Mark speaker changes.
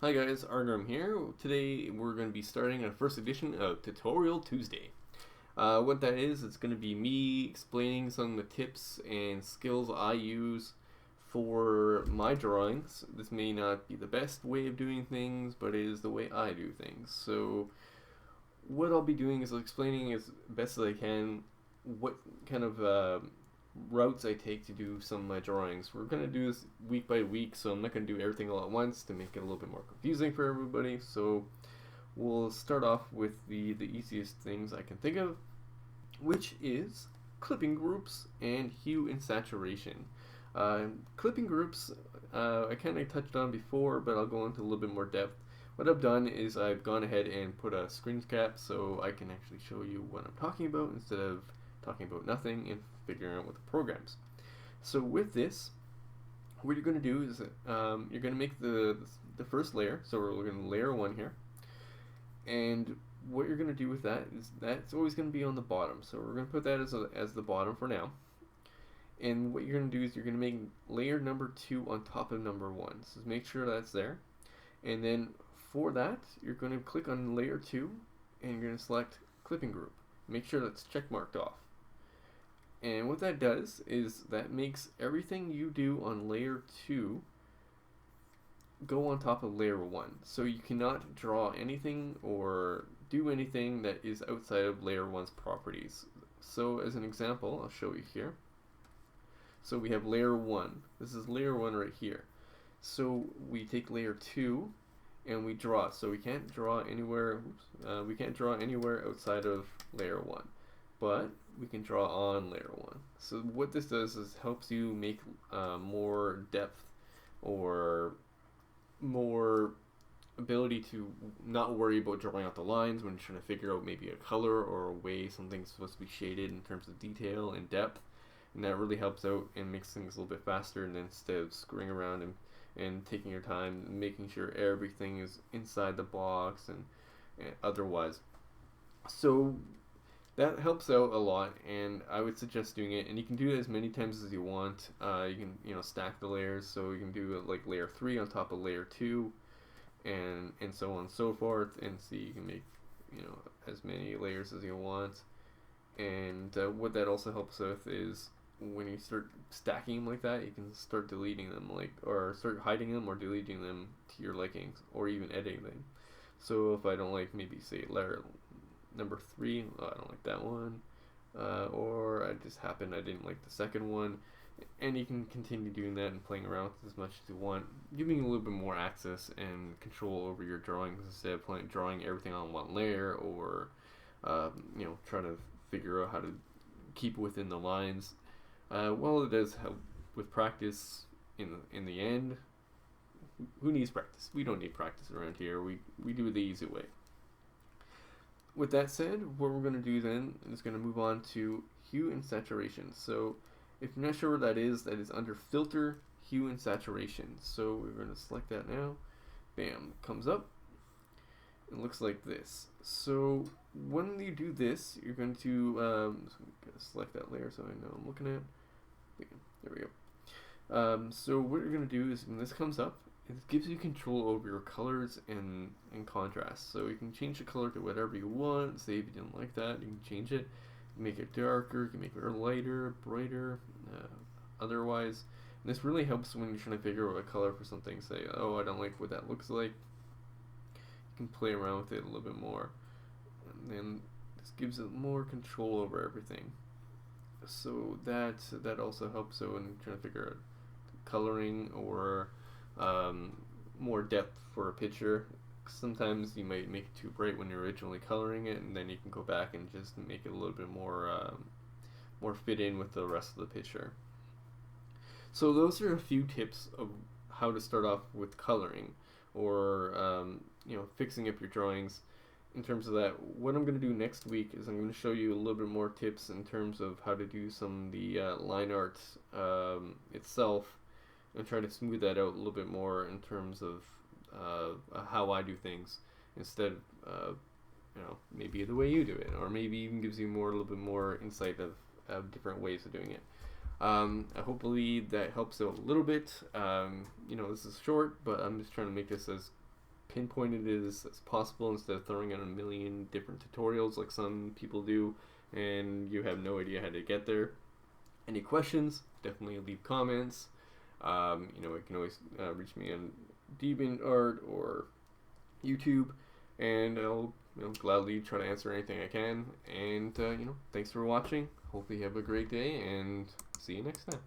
Speaker 1: Hi guys, Argram here. Today we're going to be starting our first edition of Tutorial Tuesday. What that is, it's going to be me explaining some of the tips and skills I use for my drawings. This may not be the best way of doing things, but it is the way I do things. So what I'll be doing is explaining as best as I can what kind of routes I take to do some of my drawings. We're going to do this week by week, so I'm not going to do everything all at once to make it a little bit more confusing for everybody. So we'll start off with the easiest things I can think of, which is clipping groups and hue and saturation. Clipping groups, I kind of touched on before, but I'll go into a little bit more depth. What I've done is I've gone ahead and put a screen cap so I can actually show you what I'm talking about instead of talking about nothing and figuring out what the programs. So with this, what you're going to do is you're going to make the first layer. So we're going to layer one here, and what you're going to do with that is that's always going to be on the bottom. So we're going to put that as the bottom for now. And what you're going to do is you're going to make layer number 2 on top of number 1. So make sure that's there. And then for that, you're going to click on layer 2 and you're going to select clipping group. Make sure that's check marked off. And what that does is that makes everything you do on layer 2 go on top of layer 1. So you cannot draw anything or do anything that is outside of layer 1's properties. So as an example, I'll show you here. So we have layer 1. This is layer 1 right here. So we take layer 2 and we draw. So we can't draw anywhere. We can't draw anywhere outside of layer 1, but we can draw on layer 1. So what this does is helps you make more depth or more ability to not worry about drawing out the lines when you're trying to figure out maybe a color or a way something's supposed to be shaded in terms of detail and depth. And that really helps out and makes things a little bit faster, and instead of screwing around and taking your time, making sure everything is inside the box and otherwise. So that helps out a lot, and I would suggest doing it. And you can do it as many times as you want. You can stack the layers, so you can do like layer 3 on top of layer 2, and so on and so forth. And see, you can make as many layers as you want. And what that also helps with is when you start stacking them like that, you can start deleting them, or start hiding them or deleting them to your likings, or even editing them. So if I don't like, maybe say layer number 3, I don't like that one, or I didn't like the second one, and you can continue doing that and playing around with it as much as you want, giving a little bit more access and control over your drawings instead of drawing everything on one layer, or trying to figure out how to keep within the lines. Well, it does help with practice. In the end, who needs practice? We don't need practice around here. We do it the easy way. With that said, what we're going to do then is going to move on to hue and saturation. So if you're not sure what that is under filter, hue and saturation. So we're going to select that now. Bam, comes up. It looks like this. So when you do this, you're going to select that layer so I know I'm looking at. There we go. So what you're going to do is when this comes up, it gives you control over your colors and contrast. So you can change the color to whatever you want. Say if you didn't like that, you can change it. You can make it darker, you can make it lighter, brighter, otherwise. And this really helps when you're trying to figure out a color for something. Say, oh, I don't like what that looks like. You can play around with it a little bit more. And then this gives it more control over everything. So that also helps out when trying to figure out coloring or more depth for a picture. Sometimes you might make it too bright when you're originally coloring it, and then you can go back and just make it a little bit more fit in with the rest of the picture. So those are a few tips of how to start off with coloring or fixing up your drawings. In terms of that, what I'm going to do next week is I'm going to show you a little bit more tips in terms of how to do some of the line art itself, and try to smooth that out a little bit more in terms of how I do things instead of maybe the way you do it, or maybe even gives you a little bit more insight of different ways of doing it. Hopefully that helps out a little bit. This is short, but I'm just trying to make this as pinpoint it as possible instead of throwing out a million different tutorials like some people do, and you have no idea how to get there. Any questions? Definitely leave comments. You can always reach me on DeviantArt or YouTube, and I'll gladly try to answer anything I can. And thanks for watching. Hopefully you have a great day, and see you next time.